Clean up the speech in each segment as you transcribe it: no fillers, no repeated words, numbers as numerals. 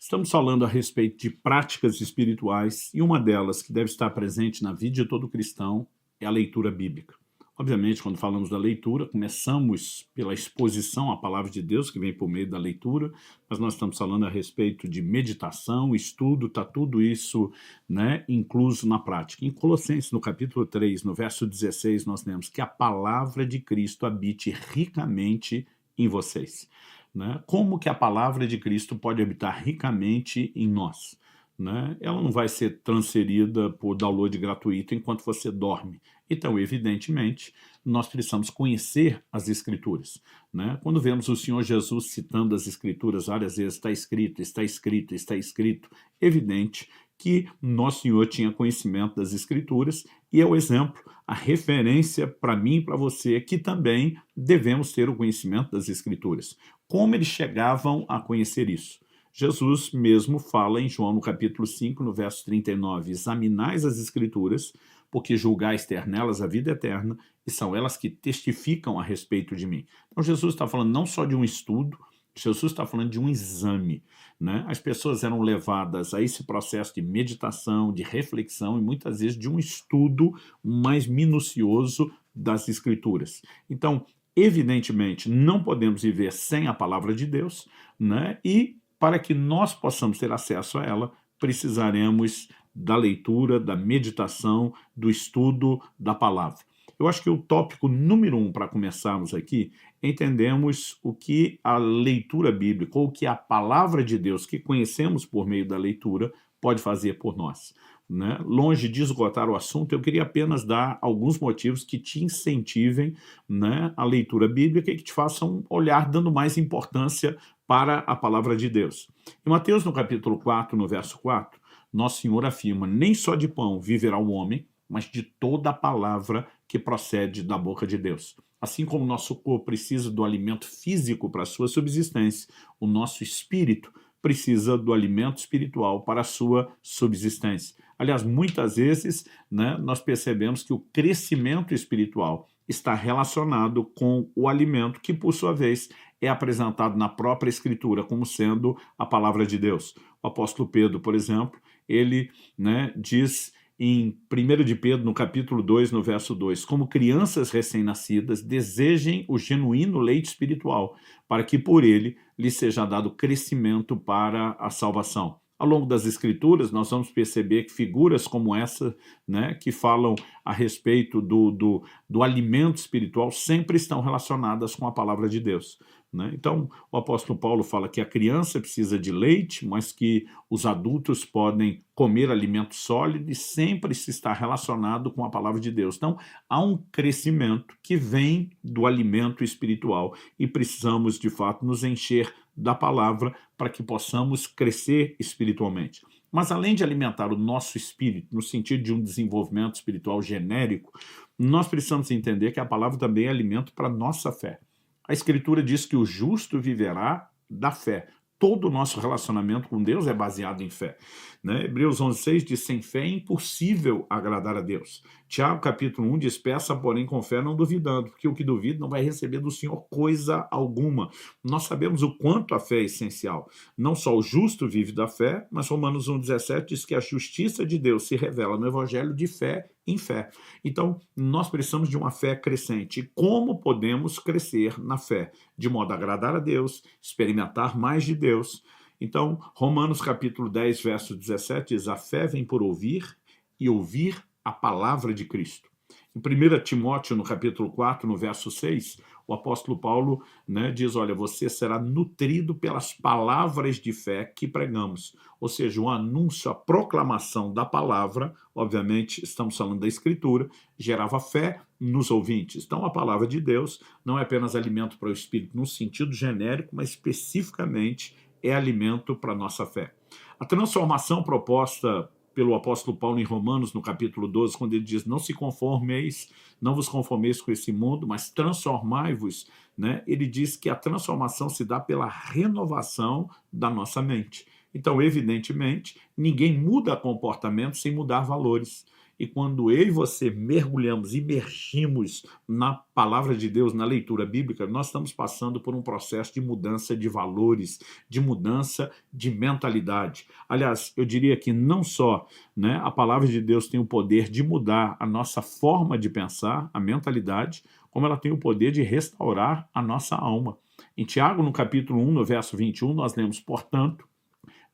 Estamos falando a respeito de práticas espirituais e uma delas que deve estar presente na vida de todo cristão é a leitura bíblica. Obviamente, quando falamos da leitura, começamos pela exposição à palavra de Deus, que vem por meio da leitura, mas nós estamos falando a respeito de meditação, estudo, está tudo isso, né, incluso na prática. Em Colossenses, no capítulo 3, no verso 16, nós temos que a palavra de Cristo habite ricamente em vocês. Né? Como que a palavra de Cristo pode habitar ricamente em nós? Né? Ela não vai ser transferida por download gratuito enquanto você dorme. Então, evidentemente, nós precisamos conhecer as Escrituras. Né? Quando vemos o Senhor Jesus citando as Escrituras várias vezes, está escrito, está escrito, está escrito, evidente que nosso Senhor tinha conhecimento das Escrituras e é o exemplo, a referência para mim e para você que também devemos ter o conhecimento das Escrituras. Como eles chegavam a conhecer isso? Jesus mesmo fala em João no capítulo 5, no verso 39, examinais as Escrituras, porque julgais ter nelas a vida eterna, e são elas que testificam a respeito de mim. Então Jesus está falando não só de um estudo, Jesus está falando de um exame. Né? As pessoas eram levadas a esse processo de meditação, de reflexão e muitas vezes de um estudo mais minucioso das Escrituras. Então, evidentemente, não podemos viver sem a palavra de Deus, né? E para que nós possamos ter acesso a ela, precisaremos da leitura, da meditação, do estudo da palavra. Eu acho que o tópico número 1 para começarmos aqui, entendemos o que a leitura bíblica, ou o que a palavra de Deus que conhecemos por meio da leitura, pode fazer por nós. Né? Longe de esgotar o assunto, eu queria apenas dar alguns motivos que te incentivem, né, a leitura bíblica e que te façam olhar dando mais importância para a palavra de Deus. Em Mateus, no capítulo 4, no verso 4, Nosso Senhor afirma, nem só de pão viverá o homem, mas de toda a palavra que procede da boca de Deus. Assim como o nosso corpo precisa do alimento físico para a sua subsistência, o nosso espírito precisa do alimento espiritual para a sua subsistência. Aliás, muitas vezes, né, nós percebemos que o crescimento espiritual está relacionado com o alimento que, por sua vez, é apresentado na própria Escritura como sendo a palavra de Deus. O apóstolo Pedro, por exemplo, ele, né, diz em 1 de Pedro, no capítulo 2, no verso 2, como crianças recém-nascidas, desejem o genuíno leite espiritual, para que por ele lhes seja dado crescimento para a salvação. Ao longo das Escrituras, nós vamos perceber que figuras como essa, né, que falam a respeito do alimento espiritual, sempre estão relacionadas com a palavra de Deus. Né? Então, o apóstolo Paulo fala que a criança precisa de leite, mas que os adultos podem comer alimento sólido e sempre se está relacionado com a palavra de Deus. Então, há um crescimento que vem do alimento espiritual e precisamos, de fato, nos encher da palavra para que possamos crescer espiritualmente. Mas além de alimentar o nosso espírito, no sentido de um desenvolvimento espiritual genérico, nós precisamos entender que a palavra também é alimento para a nossa fé. A Escritura diz que o justo viverá da fé. Todo o nosso relacionamento com Deus é baseado em fé. Né? Hebreus 11:6 diz, sem fé é impossível agradar a Deus. Tiago, capítulo 1, diz, peça, porém, com fé, não duvidando, porque o que duvida não vai receber do Senhor coisa alguma. Nós sabemos o quanto a fé é essencial. Não só o justo vive da fé, mas Romanos 1,17 diz que a justiça de Deus se revela no evangelho de fé em fé. Então, nós precisamos de uma fé crescente. E como podemos crescer na fé? De modo a agradar a Deus, experimentar mais de Deus. Então, Romanos capítulo 10, verso 17 diz, a fé vem por ouvir e ouvir a palavra de Cristo. Em 1 Timóteo, no capítulo 4, no verso 6, o apóstolo Paulo, né, diz, olha, você será nutrido pelas palavras de fé que pregamos. Ou seja, o anúncio, a proclamação da palavra, obviamente, estamos falando da Escritura, gerava fé nos ouvintes. Então, a palavra de Deus não é apenas alimento para o espírito no sentido genérico, mas especificamente é alimento para a nossa fé. A transformação proposta pelo apóstolo Paulo em Romanos, no capítulo 12, quando ele diz, não vos conformeis com esse mundo, mas transformai-vos, né? Ele diz que a transformação se dá pela renovação da nossa mente. Então, evidentemente, ninguém muda comportamento sem mudar valores. E quando eu e você mergulhamos, imergimos na palavra de Deus, na leitura bíblica, nós estamos passando por um processo de mudança de valores, de mudança de mentalidade. Aliás, eu diria que não só, né, a palavra de Deus tem o poder de mudar a nossa forma de pensar, a mentalidade, como ela tem o poder de restaurar a nossa alma. Em Tiago, no capítulo 1, no verso 21, nós lemos: portanto,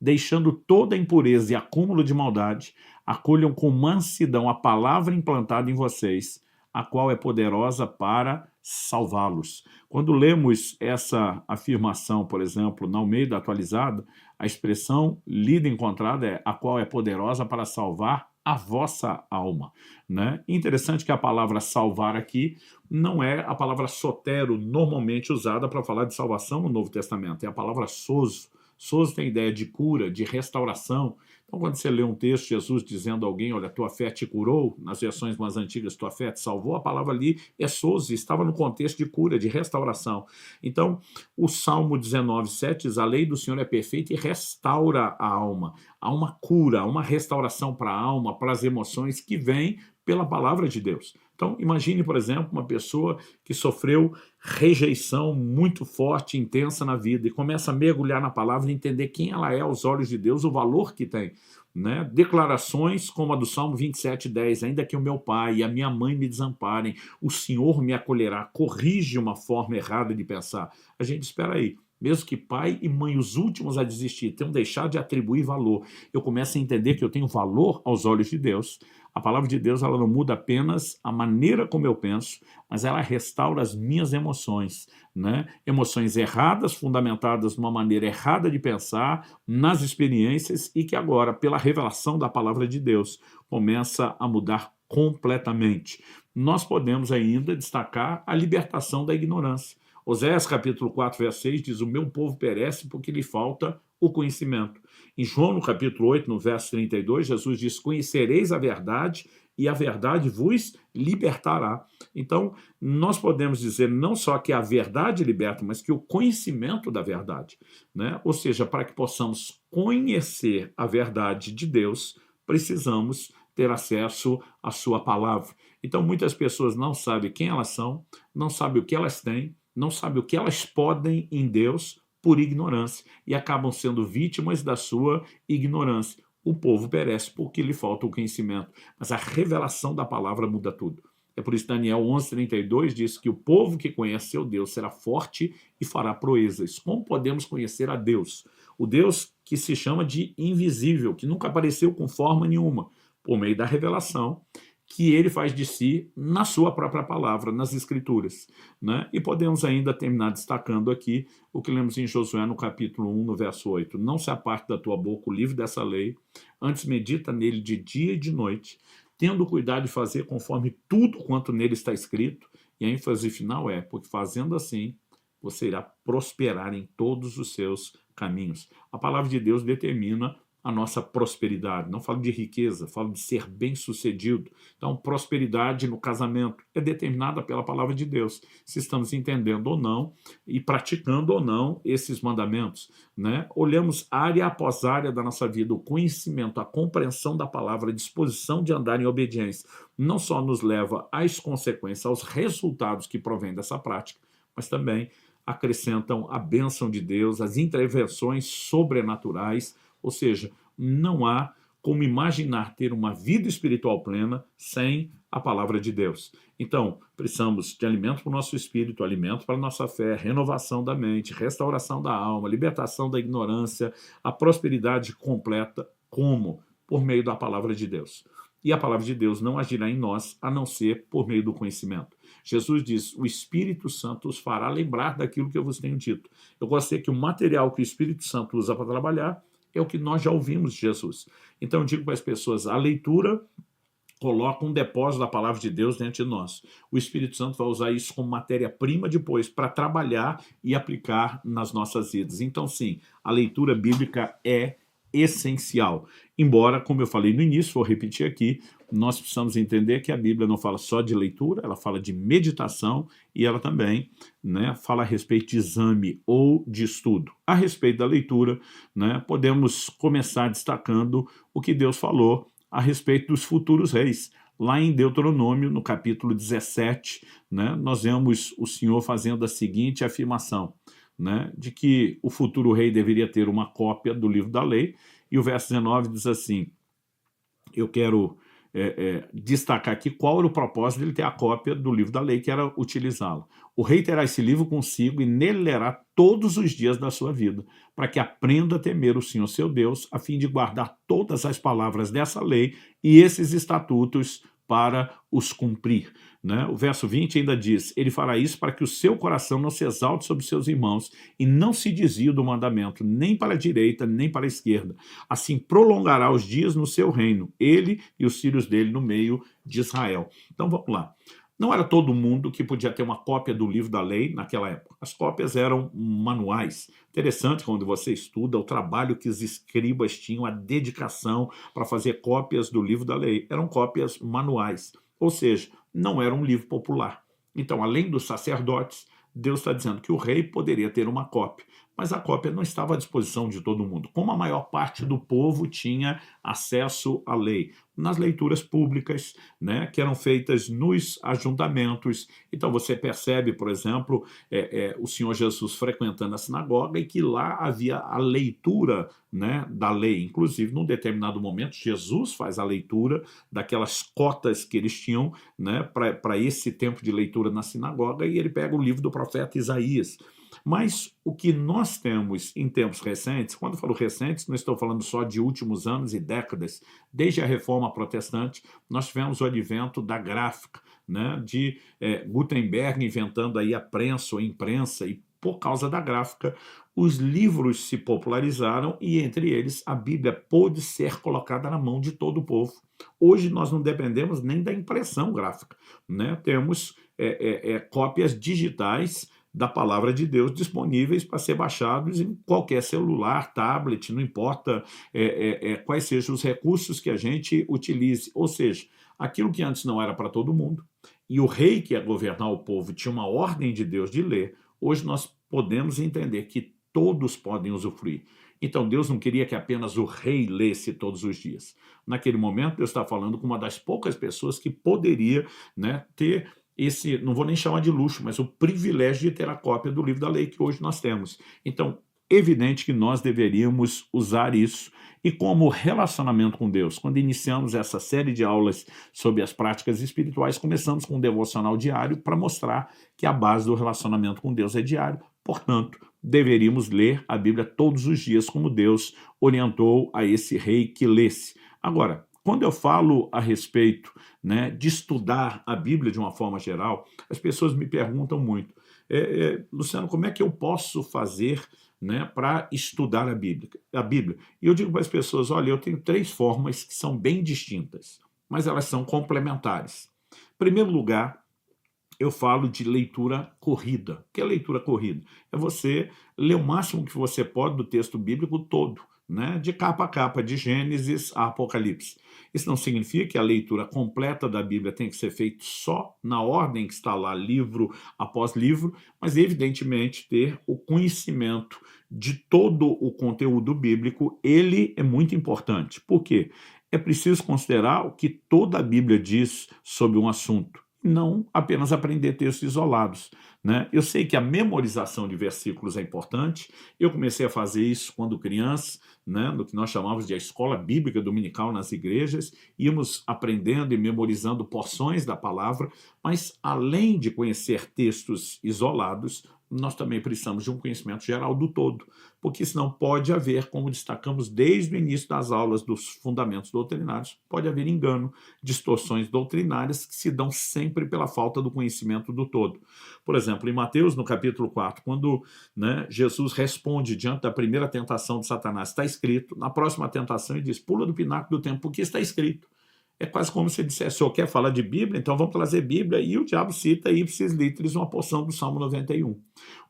deixando toda impureza e acúmulo de maldade, acolham com mansidão a palavra implantada em vocês, a qual é poderosa para salvá-los. Quando lemos essa afirmação, por exemplo, na Almeida Atualizada, a expressão lida encontrada é a qual é poderosa para salvar a vossa alma, né? Interessante que a palavra salvar aqui não é a palavra sotero normalmente usada para falar de salvação no Novo Testamento, é a palavra sozo. Sozo tem a ideia de cura, de restauração. Então, quando você lê um texto, Jesus dizendo a alguém, olha, tua fé te curou, nas versões mais antigas, tua fé te salvou, a palavra ali é sozo, estava no contexto de cura, de restauração. Então, o Salmo 19:7 diz, a lei do Senhor é perfeita e restaura a alma. Há uma cura, há uma restauração para a alma, para as emoções que vem pela palavra de Deus. Então, imagine, por exemplo, uma pessoa que sofreu rejeição muito forte, intensa na vida, e começa a mergulhar na palavra e entender quem ela é aos olhos de Deus, o valor que tem, né? Declarações como a do Salmo 27:10, ainda que o meu pai e a minha mãe me desamparem, o Senhor me acolherá, corrige uma forma errada de pensar. A gente espera aí. Mesmo que pai e mãe, os últimos a desistir, tenham deixado de atribuir valor, eu começo a entender que eu tenho valor aos olhos de Deus. A palavra de Deus, ela não muda apenas a maneira como eu penso, mas ela restaura as minhas emoções, né? Emoções erradas, fundamentadas numa maneira errada de pensar, nas experiências, e que agora, pela revelação da palavra de Deus, começa a mudar completamente. Nós podemos ainda destacar a libertação da ignorância. Oséias capítulo 4, verso 6 diz, o meu povo perece porque lhe falta o conhecimento. Em João, no capítulo 8, no verso 32, Jesus diz, conhecereis a verdade e a verdade vos libertará. Então, nós podemos dizer não só que a verdade liberta, mas que o conhecimento da verdade, né? Ou seja, para que possamos conhecer a verdade de Deus, precisamos ter acesso à sua palavra. Então, muitas pessoas não sabem quem elas são, não sabem o que elas têm, não sabem o que elas podem em Deus por ignorância e acabam sendo vítimas da sua ignorância. O povo perece porque lhe falta o conhecimento, mas a revelação da palavra muda tudo. É por isso que Daniel 11:32 diz que o povo que conhece seu Deus será forte e fará proezas. Como podemos conhecer a Deus? O Deus que se chama de invisível, que nunca apareceu com forma nenhuma, por meio da revelação que ele faz de si na sua própria palavra, nas Escrituras, né? E podemos ainda terminar destacando aqui o que lemos em Josué no capítulo 1, no verso 8. Não se aparte da tua boca o livro dessa lei, antes medita nele de dia e de noite, tendo cuidado de fazer conforme tudo quanto nele está escrito, e a ênfase final é, porque fazendo assim, você irá prosperar em todos os seus caminhos. A palavra de Deus determina a nossa prosperidade. Não falo de riqueza, falo de ser bem-sucedido. Então, prosperidade no casamento é determinada pela palavra de Deus, se estamos entendendo ou não e praticando ou não esses mandamentos, né? Olhamos área após área da nossa vida, o conhecimento, a compreensão da palavra, a disposição de andar em obediência, não só nos leva às consequências, aos resultados que provêm dessa prática, mas também acrescentam a bênção de Deus, as intervenções sobrenaturais. Ou seja, não há como imaginar ter uma vida espiritual plena sem a palavra de Deus. Então, precisamos de alimento para o nosso espírito, alimento para a nossa fé, renovação da mente, restauração da alma, libertação da ignorância, a prosperidade completa. Como? Por meio da palavra de Deus. E a palavra de Deus não agirá em nós, a não ser por meio do conhecimento. Jesus diz, o Espírito Santo os fará lembrar daquilo que eu vos tenho dito. Eu gostei que o material que o Espírito Santo usa para trabalhar é o que nós já ouvimos de Jesus. Então eu digo para as pessoas, a leitura coloca um depósito da palavra de Deus dentro de nós. O Espírito Santo vai usar isso como matéria-prima depois para trabalhar e aplicar nas nossas vidas. Então sim, a leitura bíblica é essencial. Embora, como eu falei no início, vou repetir aqui, nós precisamos entender que a Bíblia não fala só de leitura, ela fala de meditação e ela também, né, fala a respeito de exame ou de estudo. A respeito da leitura, né, podemos começar destacando o que Deus falou a respeito dos futuros reis. Lá em Deuteronômio, no capítulo 17, né, nós vemos o Senhor fazendo a seguinte afirmação, né, de que o futuro rei deveria ter uma cópia do livro da lei, e o verso 19 diz assim, eu quero destacar aqui qual era o propósito dele ter a cópia do livro da lei, que era utilizá-lo. O rei terá esse livro consigo e nele lerá todos os dias da sua vida, para que aprenda a temer o Senhor seu Deus, a fim de guardar todas as palavras dessa lei e esses estatutos para os cumprir. Né? O verso 20 ainda diz, ele fará isso para que o seu coração não se exalte sobre seus irmãos e não se desvie do mandamento, nem para a direita, nem para a esquerda. Assim prolongará os dias no seu reino, ele e os filhos dele no meio de Israel. Então vamos lá. Não era todo mundo que podia ter uma cópia do livro da lei naquela época. As cópias eram manuais. Interessante quando você estuda o trabalho que os escribas tinham, a dedicação para fazer cópias do livro da lei. Eram cópias manuais, ou seja, não era um livro popular. Então, além dos sacerdotes, Deus está dizendo que o rei poderia ter uma cópia, mas a cópia não estava à disposição de todo mundo. Como a maior parte do povo tinha acesso à lei, nas leituras públicas, né, que eram feitas nos ajuntamentos. Então você percebe, por exemplo, o Senhor Jesus frequentando a sinagoga e que lá havia a leitura, né, da lei. Inclusive, num determinado momento, Jesus faz a leitura daquelas cotas que eles tinham, né, para esse tempo de leitura na sinagoga, e ele pega o livro do profeta Isaías. Mas o que nós temos em tempos recentes, quando eu falo recentes, não estou falando só de últimos anos e décadas, desde a Reforma Protestante, nós tivemos o advento da gráfica, né, de Gutenberg inventando aí a prensa ou imprensa, e por causa da gráfica, os livros se popularizaram e, entre eles, a Bíblia pôde ser colocada na mão de todo o povo. Hoje nós não dependemos nem da impressão gráfica, né? Temos cópias digitais da palavra de Deus disponíveis para ser baixados em qualquer celular, tablet, não importa quais sejam os recursos que a gente utilize. Ou seja, aquilo que antes não era para todo mundo, e o rei que ia governar o povo tinha uma ordem de Deus de ler, hoje nós podemos entender que todos podem usufruir. Então Deus não queria que apenas o rei lesse todos os dias. Naquele momento Deus está falando com uma das poucas pessoas que poderia, né, ter esse, não vou nem chamar de luxo, mas o privilégio de ter a cópia do livro da lei que hoje nós temos. Então, evidente que nós deveríamos usar isso. E como relacionamento com Deus, quando iniciamos essa série de aulas sobre as práticas espirituais, começamos com um devocional diário para mostrar que a base do relacionamento com Deus é diário. Portanto, deveríamos ler a Bíblia todos os dias, como Deus orientou a esse rei que lesse. Agora, quando eu falo a respeito, né, de estudar a Bíblia de uma forma geral, as pessoas me perguntam muito, Luciano, como é que eu posso fazer, né, para estudar a Bíblia? E eu digo para as pessoas, olha, eu tenho 3 formas que são bem distintas, mas elas são complementares. Em primeiro lugar, eu falo de leitura corrida. O que é leitura corrida? É você ler o máximo que você pode do texto bíblico todo, né, de capa a capa, de Gênesis a Apocalipse. Isso não significa que a leitura completa da Bíblia tem que ser feita só na ordem que está lá, livro após livro, mas evidentemente ter o conhecimento de todo o conteúdo bíblico, ele é muito importante. Por quê? É preciso considerar o que toda a Bíblia diz sobre um assunto, não apenas aprender textos isolados, né? Eu sei que a memorização de versículos é importante. Eu comecei a fazer isso quando criança, né, no que nós chamávamos de a escola bíblica dominical nas igrejas, íamos aprendendo e memorizando porções da palavra, mas além de conhecer textos isolados, nós também precisamos de um conhecimento geral do todo, porque senão pode haver, como destacamos desde o início das aulas dos fundamentos doutrinários, pode haver engano, distorções doutrinárias que se dão sempre pela falta do conhecimento do todo. Por exemplo, em Mateus, no capítulo 4, quando, né, Jesus responde diante da primeira tentação de Satanás, está escrito, na próxima tentação ele diz, pula do pináculo do templo, porque está escrito. É quase como se dissesse, o senhor quer falar de Bíblia? Então vamos trazer Bíblia, e o diabo cita ipsis literis uma porção do Salmo 91.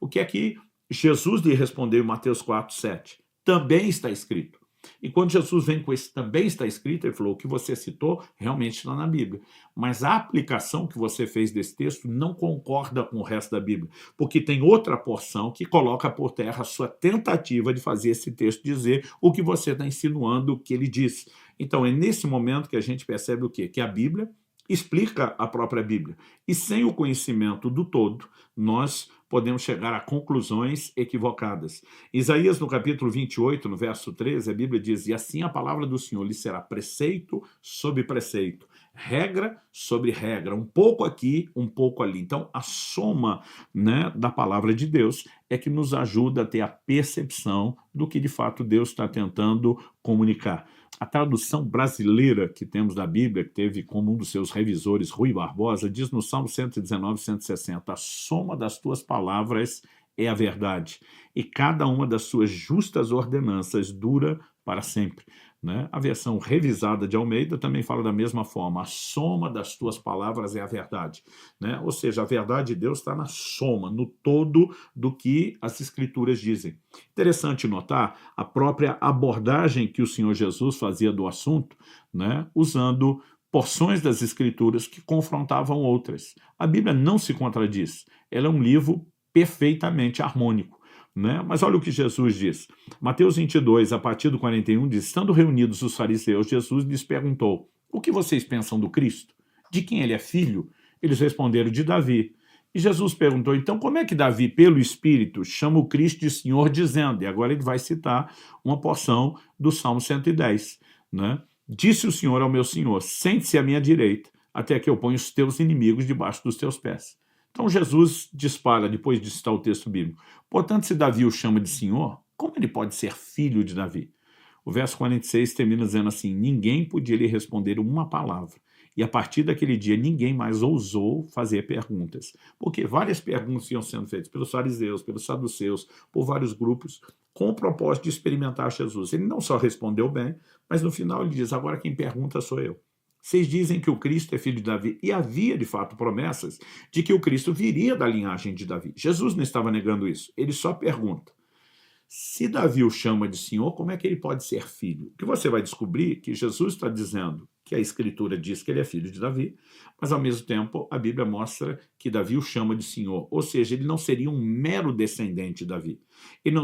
O que é que Jesus lhe respondeu em Mateus 4, 7? Também está escrito. E quando Jesus vem com esse também está escrito, ele falou, o que você citou realmente está na Bíblia. Mas a aplicação que você fez desse texto não concorda com o resto da Bíblia, porque tem outra porção que coloca por terra a sua tentativa de fazer esse texto dizer o que você está insinuando que ele diz. Então é nesse momento que a gente percebe o quê? Que a Bíblia explica a própria Bíblia. E sem o conhecimento do todo, nós podemos chegar a conclusões equivocadas. Isaías, no capítulo 28, no verso 13, a Bíblia diz, e assim a palavra do Senhor lhe será preceito sobre preceito, regra sobre regra, um pouco aqui, um pouco ali. Então, a soma, né, da palavra de Deus é que nos ajuda a ter a percepção do que, de fato, Deus está tentando comunicar. A tradução brasileira que temos da Bíblia, que teve como um dos seus revisores, Rui Barbosa, diz no Salmo 119, 160, a soma das tuas palavras é a verdade, e cada uma das suas justas ordenanças dura para sempre. Né? A versão revisada de Almeida também fala da mesma forma, a soma das tuas palavras é a verdade. Né? Ou seja, a verdade de Deus está na soma, no todo do que as Escrituras dizem. Interessante notar a própria abordagem que o Senhor Jesus fazia do assunto, né? Usando porções das Escrituras que confrontavam outras. A Bíblia não se contradiz, ela é um livro perfeitamente harmônico. Né? Mas olha o que Jesus diz. Mateus 22, a partir do 41, diz, estando reunidos os fariseus, Jesus lhes perguntou, o que vocês pensam do Cristo? De quem ele é filho? Eles responderam, de Davi. E Jesus perguntou, então como é que Davi, pelo Espírito, chama o Cristo de Senhor, dizendo, e agora ele vai citar uma porção do Salmo 110, né? Disse o Senhor ao meu Senhor, sente-se à minha direita, até que eu ponha os teus inimigos debaixo dos teus pés. Então Jesus dispara, depois de citar o texto bíblico, portanto, se Davi o chama de Senhor, como ele pode ser filho de Davi? O verso 46 termina dizendo assim, ninguém podia lhe responder uma palavra. E a partir daquele dia, ninguém mais ousou fazer perguntas. Porque várias perguntas iam sendo feitas pelos fariseus, pelos saduceus, por vários grupos, com o propósito de experimentar Jesus. Ele não só respondeu bem, mas no final ele diz, agora quem pergunta sou eu. Vocês dizem que o Cristo é filho de Davi, e havia de fato promessas de que o Cristo viria da linhagem de Davi. Jesus não estava negando isso, ele só pergunta, se Davi o chama de Senhor, como é que ele pode ser filho? O que você vai descobrir que Jesus está dizendo que a Escritura diz que ele é filho de Davi, mas ao mesmo tempo a Bíblia mostra que Davi o chama de Senhor, ou seja, ele não seria um mero descendente de Davi, ele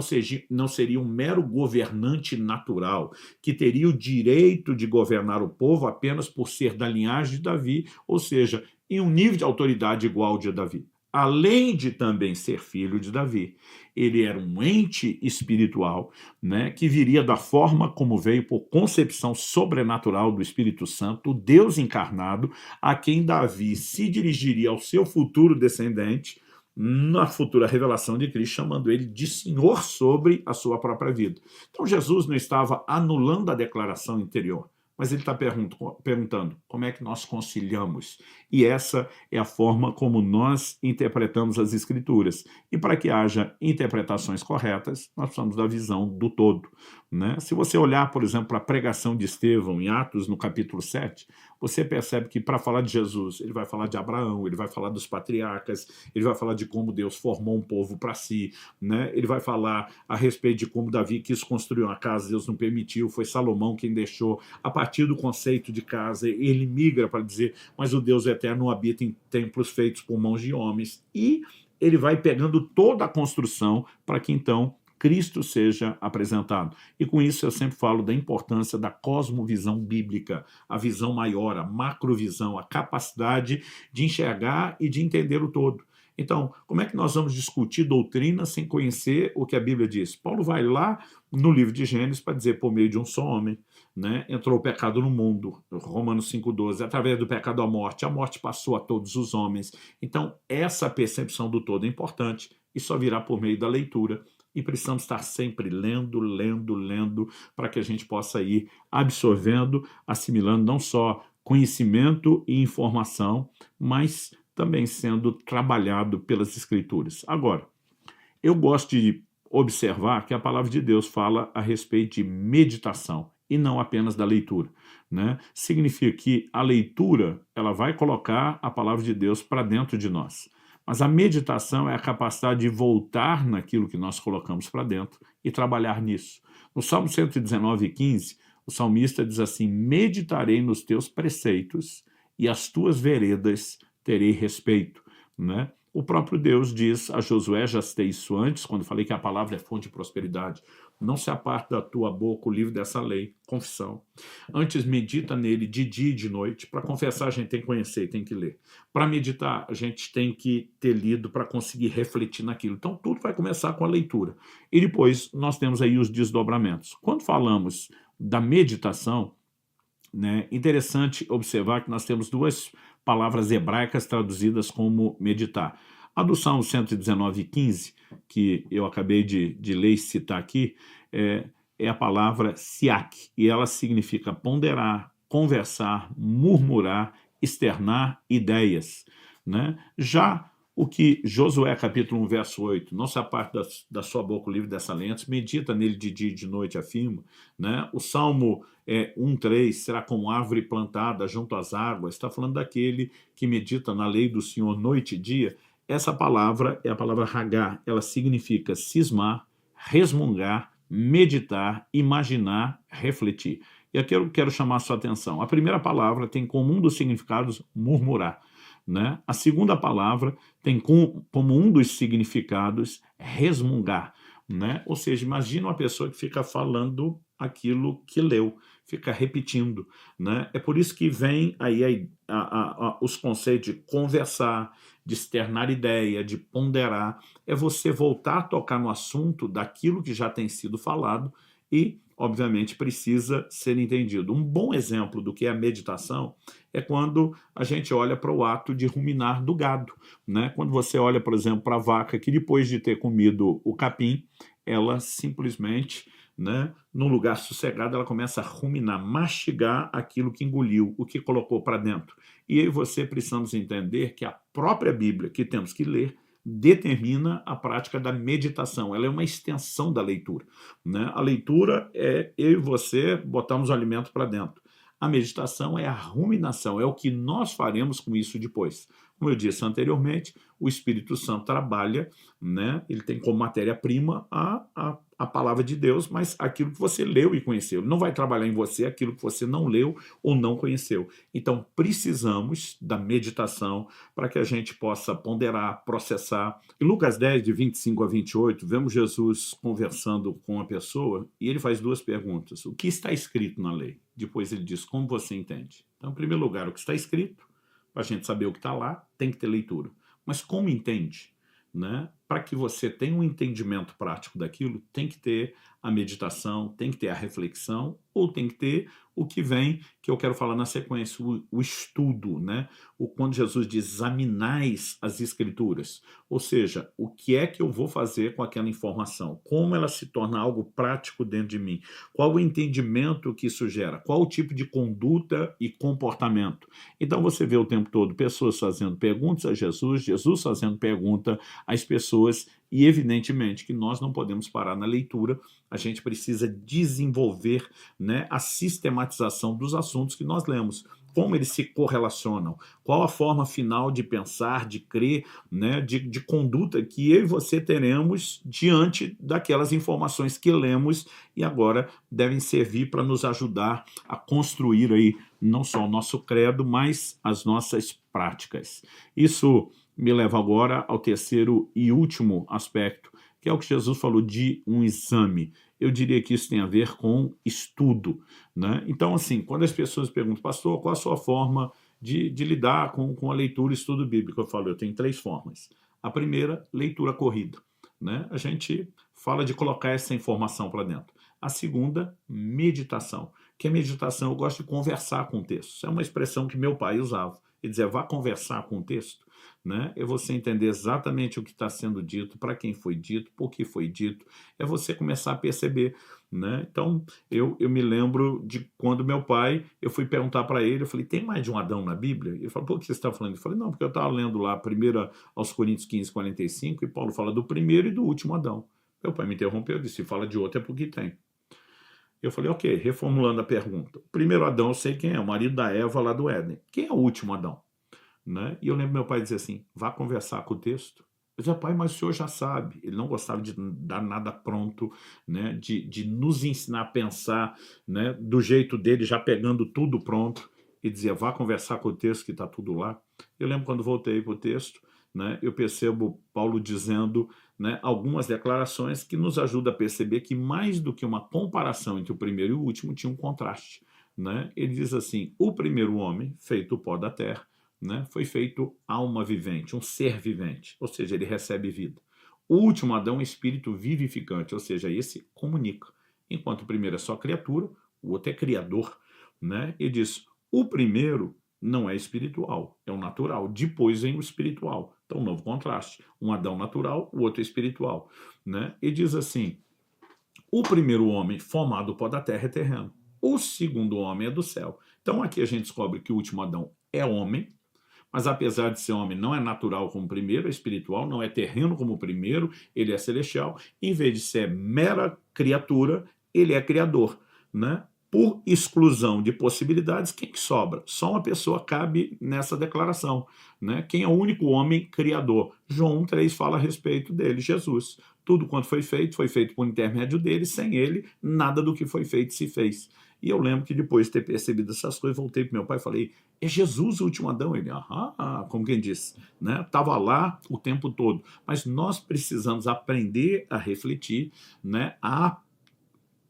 não seria um mero governante natural, que teria o direito de governar o povo apenas por ser da linhagem de Davi, ou seja, em um nível de autoridade igual ao de Davi. Além de também ser filho de Davi, ele era um ente espiritual, né, que viria da forma como veio por concepção sobrenatural do Espírito Santo, o Deus encarnado, a quem Davi se dirigiria ao seu futuro descendente, na futura revelação de Cristo, chamando ele de Senhor sobre a sua própria vida. Então Jesus não estava anulando a declaração interior, mas ele está perguntando como é que nós conciliamos. E essa é a forma como nós interpretamos as Escrituras. E para que haja interpretações corretas, nós precisamos da visão do todo. Né? Se você olhar, por exemplo, para a pregação de Estevão em Atos, no capítulo 7, você percebe que para falar de Jesus, ele vai falar de Abraão, ele vai falar dos patriarcas, ele vai falar de como Deus formou um povo para si, né? Ele vai falar a respeito de como Davi quis construir uma casa, Deus não permitiu, foi Salomão quem deixou. A partir do conceito de casa, ele migra para dizer, mas o Deus eterno habita em templos feitos por mãos de homens. E ele vai pegando toda a construção para que então Cristo seja apresentado. E com isso eu sempre falo da importância da cosmovisão bíblica, a visão maior, a macrovisão, a capacidade de enxergar e de entender o todo. Então, como é que nós vamos discutir doutrina sem conhecer o que a Bíblia diz? Paulo vai lá no livro de Gênesis para dizer, por meio de um só homem, né, entrou o pecado no mundo, Romanos 5,12, através do pecado a morte passou a todos os homens. Então, essa percepção do todo é importante e só virá por meio da leitura. E precisamos estar sempre lendo, para que a gente possa ir absorvendo, assimilando não só conhecimento e informação, mas também sendo trabalhado pelas Escrituras. Agora, eu gosto de observar que a palavra de Deus fala a respeito de meditação e não apenas da leitura. Né? Significa que a leitura ela vai colocar a palavra de Deus para dentro de nós. Mas a meditação é a capacidade de voltar naquilo que nós colocamos para dentro e trabalhar nisso. No Salmo 119:15, o salmista diz assim: meditarei nos teus preceitos e as tuas veredas terei respeito, né? O próprio Deus diz a Josué, já citei isso antes, quando falei que a palavra é fonte de prosperidade. Não se aparte da tua boca o livro dessa lei, confissão. Antes medita nele de dia e de noite. Para confessar, a gente tem que conhecer, tem que ler. Para meditar, a gente tem que ter lido para conseguir refletir naquilo. Então, tudo vai começar com a leitura. E depois nós temos aí os desdobramentos. Quando falamos da meditação, né, interessante observar que nós temos duas palavras hebraicas traduzidas como meditar. A do Salmo 119:15, que eu acabei de ler e citar aqui, é a palavra siak, e ela significa ponderar, conversar, murmurar, externar ideias, né? Já o que Josué capítulo 1, verso 8, não se aparte da sua boca o livro dessa lei, antes medita nele de dia e de noite, afirma, né? O Salmo 1:3, será como árvore plantada junto às águas, está falando daquele que medita na lei do Senhor noite e dia. Essa palavra é a palavra Hagá, ela significa cismar, resmungar, meditar, imaginar, refletir. E aqui eu quero chamar a sua atenção. A primeira palavra tem como um dos significados murmurar, né? A segunda palavra tem como um dos significados resmungar, né? Ou seja, imagina uma pessoa que fica falando aquilo que leu, fica repetindo, né? É por isso que vem aí os conceitos de conversar, de externar ideia, de ponderar, é você voltar a tocar no assunto daquilo que já tem sido falado e, obviamente, precisa ser entendido. Um bom exemplo do que é a meditação é quando a gente olha para o ato de ruminar do gado, né? Quando você olha, por exemplo, para a vaca que depois de ter comido o capim, ela simplesmente, né, num lugar sossegado, ela começa a ruminar, mastigar aquilo que engoliu, o que colocou para dentro. E aí você precisamos entender que a própria Bíblia, que temos que ler, determina a prática da meditação. Ela é uma extensão da leitura, né? A leitura é eu e você botarmos o alimento para dentro. A meditação é a ruminação, é o que nós faremos com isso depois. Como eu disse anteriormente, o Espírito Santo trabalha, né? Ele tem como matéria-prima a palavra de Deus, mas aquilo que você leu e conheceu. Ele não vai trabalhar em você aquilo que você não leu ou não conheceu. Então, precisamos da meditação para que a gente possa ponderar, processar. Em Lucas 10, de 25 a 28, vemos Jesus conversando com uma pessoa e ele faz duas perguntas. O que está escrito na lei? Depois ele diz, como você entende? Então, em primeiro lugar, o que está escrito, para a gente saber o que está lá, tem que ter leitura. Mas como entende? Né? Para que você tenha um entendimento prático daquilo, tem que ter a meditação, tem que ter a reflexão, ou tem que ter o que vem, que eu quero falar na sequência, o estudo, né? Quando Jesus diz, examinais as escrituras, ou seja, o que é que eu vou fazer com aquela informação, como ela se torna algo prático dentro de mim, qual o entendimento que isso gera, qual o tipo de conduta e comportamento. Então você vê o tempo todo pessoas fazendo perguntas a Jesus, Jesus fazendo pergunta às pessoas, e evidentemente que nós não podemos parar na leitura, a gente precisa desenvolver, né, a sistematização dos assuntos que nós lemos, como eles se correlacionam, qual a forma final de pensar, de crer, né, de conduta que eu e você teremos diante daquelas informações que lemos e agora devem servir para nos ajudar a construir aí não só o nosso credo, mas as nossas práticas. Isso me leva agora ao terceiro e último aspecto, que é o que Jesus falou de um exame. Eu diria que isso tem a ver com estudo, né? Então, assim, quando as pessoas perguntam, pastor, qual a sua forma de lidar com a leitura e estudo bíblico? Eu falo, eu tenho 3 formas. A primeira, leitura corrida, né? A gente fala de colocar essa informação para dentro. A segunda, meditação. Que a meditação, eu gosto de conversar com o texto. Isso é uma expressão que meu pai usava. Ele dizia, vá conversar com o texto, né? É você entender exatamente o que está sendo dito, para quem foi dito, por que foi dito, é você começar a perceber, né? Então, eu me lembro de quando meu pai, eu fui perguntar para ele, eu falei, tem mais de um Adão na Bíblia? Ele falou, por que você está falando? Eu falei, não, porque eu estava lendo lá, 1 aos Coríntios 15:45, e Paulo fala do primeiro e do último Adão. Meu pai me interrompeu, disse, se fala de outro é porque tem. Eu falei, ok, reformulando a pergunta. O primeiro Adão eu sei quem é, o marido da Eva lá do Éden. Quem é o último Adão? Né? E eu lembro meu pai dizer assim, vá conversar com o texto, Eu dizia: pai, mas o senhor já sabe. Ele não gostava de dar nada pronto, né, de nos ensinar a pensar, né, do jeito dele, já pegando tudo pronto, e dizia: vá conversar com o texto que está tudo lá. Eu lembro quando voltei para o texto, né, eu percebo Paulo dizendo, né, algumas declarações que nos ajudam a perceber que mais do que uma comparação entre o primeiro e o último, tinha um contraste. Né? Ele diz assim: o primeiro homem, feito o pó da terra, né, foi feito alma vivente, um ser vivente, ou seja, ele recebe vida. O último Adão é espírito vivificante, ou seja, esse comunica. Enquanto o primeiro é só criatura, o outro é criador. Né? Ele diz: o primeiro não é espiritual, é o natural. Depois vem o espiritual. Então, um novo contraste. Um Adão natural, o outro é espiritual. Né? E diz assim: o primeiro homem formado do pó da terra é terreno. O segundo homem é do céu. Então, aqui a gente descobre que o último Adão é homem, mas apesar de ser homem, não é natural como o primeiro, é espiritual, não é terreno como o primeiro, ele é celestial. Em vez de ser mera criatura, ele é criador. Né? Por exclusão de possibilidades, quem que sobra? Só uma pessoa cabe nessa declaração. Né? Quem é o único homem criador? João 1,3 fala a respeito dele, Jesus. Tudo quanto foi feito por intermédio dele, sem ele, nada do que foi feito se fez. E eu lembro que depois de ter percebido essas coisas, voltei para meu pai e falei: é Jesus o último Adão? Ele: aham, como quem disse, né? Estava lá o tempo todo. Mas nós precisamos aprender a refletir, né? A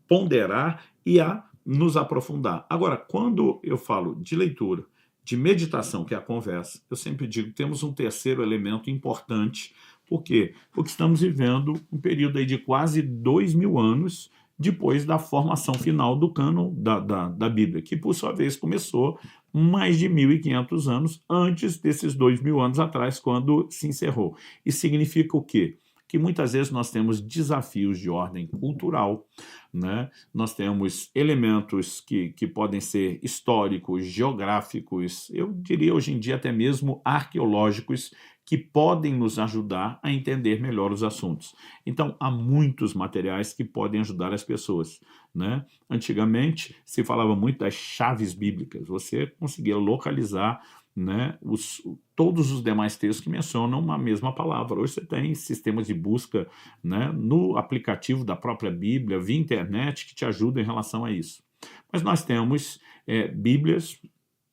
ponderar e a nos aprofundar. Agora, quando eu falo de leitura, de meditação, que é a conversa, eu sempre digo que temos um terceiro elemento importante. Por quê? Porque estamos vivendo um período aí de quase 2000 anos depois da formação final do cânon da Bíblia, que por sua vez começou mais de 1500 anos antes desses 2000 anos atrás, quando se encerrou. Isso significa o quê? Que muitas vezes nós temos desafios de ordem cultural, né? Nós temos elementos que podem ser históricos, geográficos, eu diria hoje em dia até mesmo arqueológicos, que podem nos ajudar a entender melhor os assuntos. Então, há muitos materiais que podem ajudar as pessoas. Né? Antigamente, se falava muito das chaves bíblicas, você conseguia localizar, né, todos os demais textos que mencionam uma mesma palavra. Hoje você tem sistemas de busca, né, no aplicativo da própria Bíblia, via internet, que te ajudam em relação a isso. Mas nós temos Bíblias,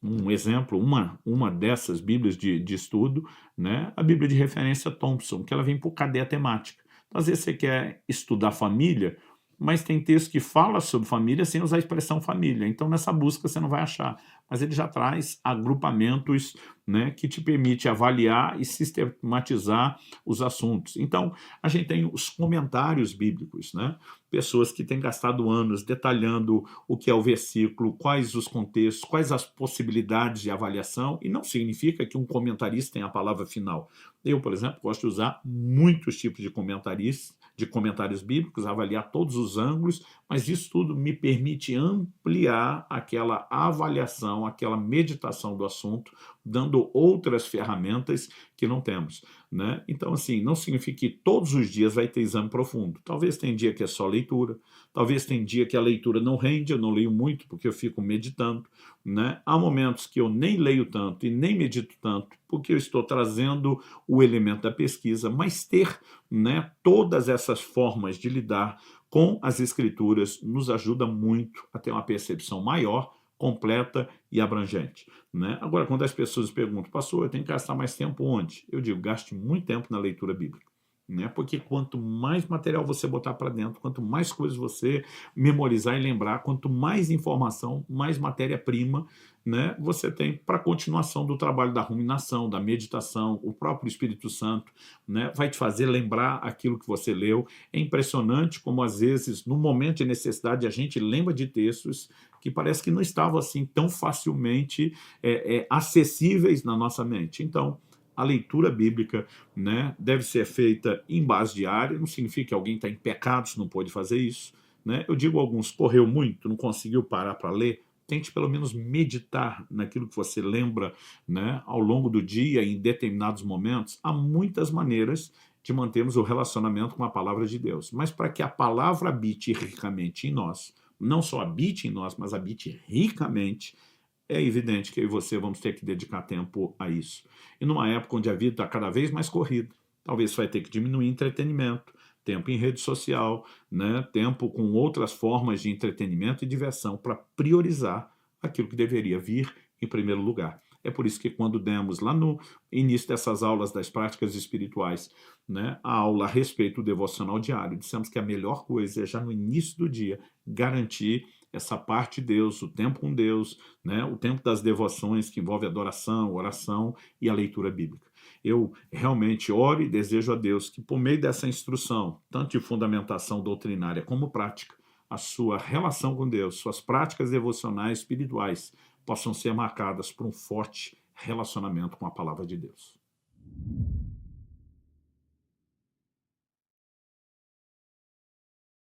um exemplo, uma dessas Bíblias de estudo, né, a Bíblia de referência Thompson, que ela vem por cadeia temática. Então, às vezes você quer estudar família, mas tem texto que fala sobre família sem usar a expressão família. Então, nessa busca você não vai achar. Mas ele já traz agrupamentos, né, que te permite avaliar e sistematizar os assuntos. Então, a gente tem os comentários bíblicos, né? Pessoas que têm gastado anos detalhando o que é o versículo, quais os contextos, quais as possibilidades de avaliação, e não significa que um comentarista tenha a palavra final. Eu, por exemplo, gosto de usar muitos tipos de comentários bíblicos, avaliar todos os ângulos, mas isso tudo me permite ampliar aquela avaliação, aquela meditação do assunto, dando outras ferramentas que não temos. Né? Então, assim, não significa que todos os dias vai ter exame profundo. Talvez tenha dia que é só leitura, talvez tenha dia que a leitura não rende, eu não leio muito porque eu fico meditando. Né? Há momentos que eu nem leio tanto e nem medito tanto porque eu estou trazendo o elemento da pesquisa, mas ter, né, todas essas formas de lidar com as escrituras nos ajuda muito a ter uma percepção maior, completa e abrangente. Né? Agora, quando as pessoas perguntam: pastor, eu tenho que gastar mais tempo onde? Eu digo: gaste muito tempo na leitura bíblica. Né? Porque quanto mais material você botar para dentro, quanto mais coisas você memorizar e lembrar, quanto mais informação, mais matéria-prima, né, você tem para a continuação do trabalho da ruminação, da meditação. O próprio Espírito Santo, né, vai te fazer lembrar aquilo que você leu. É impressionante como, às vezes, no momento de necessidade, a gente lembra de textos que parece que não estavam assim tão facilmente acessíveis na nossa mente. Então, a leitura bíblica, né, deve ser feita em base diária. Não significa que alguém está em pecados, não pode fazer isso. Né? Eu digo a alguns: correu muito, não conseguiu parar para ler. Tente pelo menos meditar naquilo que você lembra, né, ao longo do dia, em determinados momentos. Há muitas maneiras de mantermos o relacionamento com a palavra de Deus. Mas para que a palavra habite ricamente em nós, não só habite em nós, mas habite ricamente, é evidente que eu e você vamos ter que dedicar tempo a isso. E numa época onde a vida está cada vez mais corrida, Talvez você vai ter que diminuir entretenimento, tempo em rede social, né? Tempo com outras formas de entretenimento e diversão para priorizar aquilo que deveria vir em primeiro lugar. É por isso que quando demos lá no início dessas aulas das práticas espirituais, né, a aula a respeito do devocional diário, dissemos que a melhor coisa é já no início do dia garantir essa parte de Deus, o tempo com Deus, né, o tempo das devoções que envolve adoração, oração e a leitura bíblica. Eu realmente oro e desejo a Deus que, por meio dessa instrução, tanto de fundamentação doutrinária como prática, a sua relação com Deus, suas práticas devocionais espirituais possam ser marcadas por um forte relacionamento com a palavra de Deus.